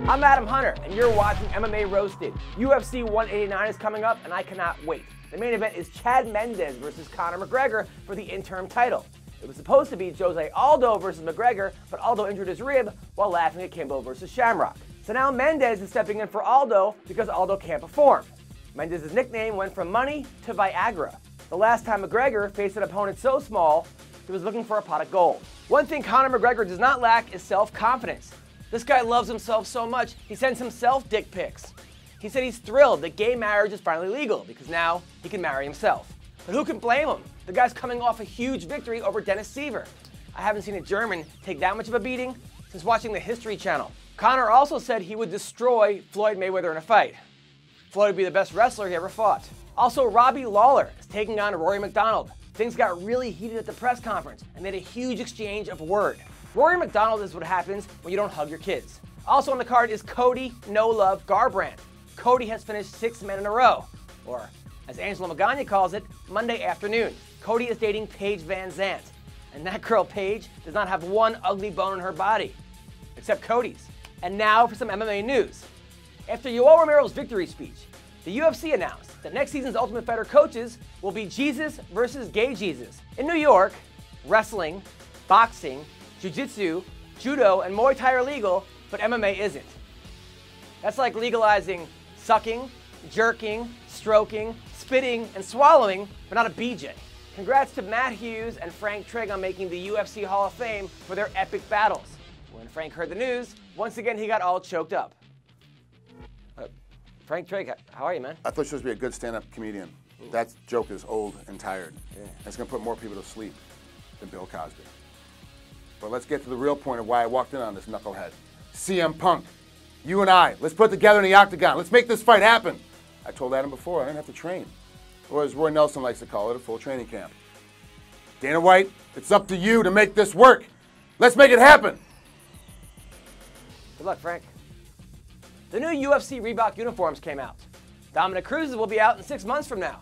I'm Adam Hunter, and you're watching MMA Roasted. UFC 189 is coming up, and I cannot wait. The main event is Chad Mendes versus Conor McGregor for the interim title. It was supposed to be Jose Aldo versus McGregor, but Aldo injured his rib while laughing at Kimbo versus Shamrock. So now Mendes is stepping in for Aldo because Aldo can't perform. Mendes' nickname went from money to Viagra. The last time McGregor faced an opponent so small, he was looking for a pot of gold. One thing Conor McGregor does not lack is self-confidence. This guy loves himself so much, he sends himself dick pics. He said he's thrilled that gay marriage is finally legal because now he can marry himself. But who can blame him? The guy's coming off a huge victory over Dennis Seaver. I haven't seen a German take that much of a beating since watching the History Channel. Conor also said he would destroy Floyd Mayweather in a fight. Floyd would be the best wrestler he ever fought. Also, Robbie Lawler is taking on Rory MacDonald. Things got really heated at the press conference, and they had a huge exchange of word. Rory MacDonald is what happens when you don't hug your kids. Also on the card is Cody NoLove Garbrandt. Cody has finished 6 men in a row, or as Angela Magana calls it, Monday afternoon. Cody is dating Paige Van Zant, and that girl Paige does not have one ugly bone in her body, except Cody's. And now for some MMA news. After Yoel Romero's victory speech, the UFC announced that next season's Ultimate Fighter coaches will be Jesus versus Gay Jesus. In New York, wrestling, boxing, jiu-jitsu, judo, and Muay Thai are legal, but MMA isn't. That's like legalizing sucking, jerking, stroking, spitting, and swallowing, but not a BJ. Congrats to Matt Hughes and Frank Trigg on making the UFC Hall of Fame for their epic battles. When Frank heard the news, once again he got all choked up. Frank Trigg, how are you, man? I thought you were supposed to be a good stand-up comedian. Ooh. That joke is old and tired. Yeah. It's going to put more people to sleep than Bill Cosby. But let's get to the real point of why I walked in on this knucklehead. CM Punk, you and I, let's put it together in the octagon. Let's make this fight happen. I told Adam before, I didn't have to train. Or as Roy Nelson likes to call it, a full training camp. Dana White, it's up to you to make this work. Let's make it happen. Good luck, Frank. The new UFC Reebok uniforms came out. Domick Cruz's will be out in 6 months from now.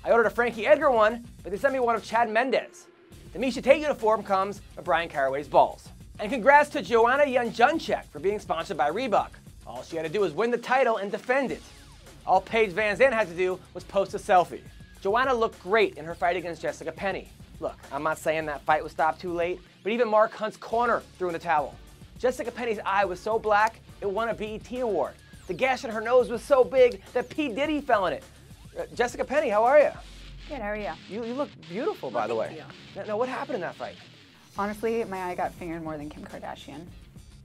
I ordered a Frankie Edgar one, but they sent me one of Chad Mendes. The Miesha Tate uniform comes with Brian Caraway's balls. And congrats to Joanna Jędrzejczyk for being sponsored by Reebok. All she had to do was win the title and defend it. All Paige Van Zant had to do was post a selfie. Joanna looked great in her fight against Jessica Penne. Look, I'm not saying that fight was stopped too late, but even Mark Hunt's corner threw in the towel. Jessica Penne's eye was so black, it won a BET award. The gash in her nose was so big that P. Diddy fell in it. Jessica Penne, how are you? Good, how are you? You look beautiful, by the way. Now, what happened in that fight? Honestly, my eye got fingered more than Kim Kardashian.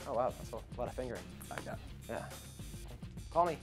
Oh, wow, that's a lot of fingering. I got it. Yeah. Call me.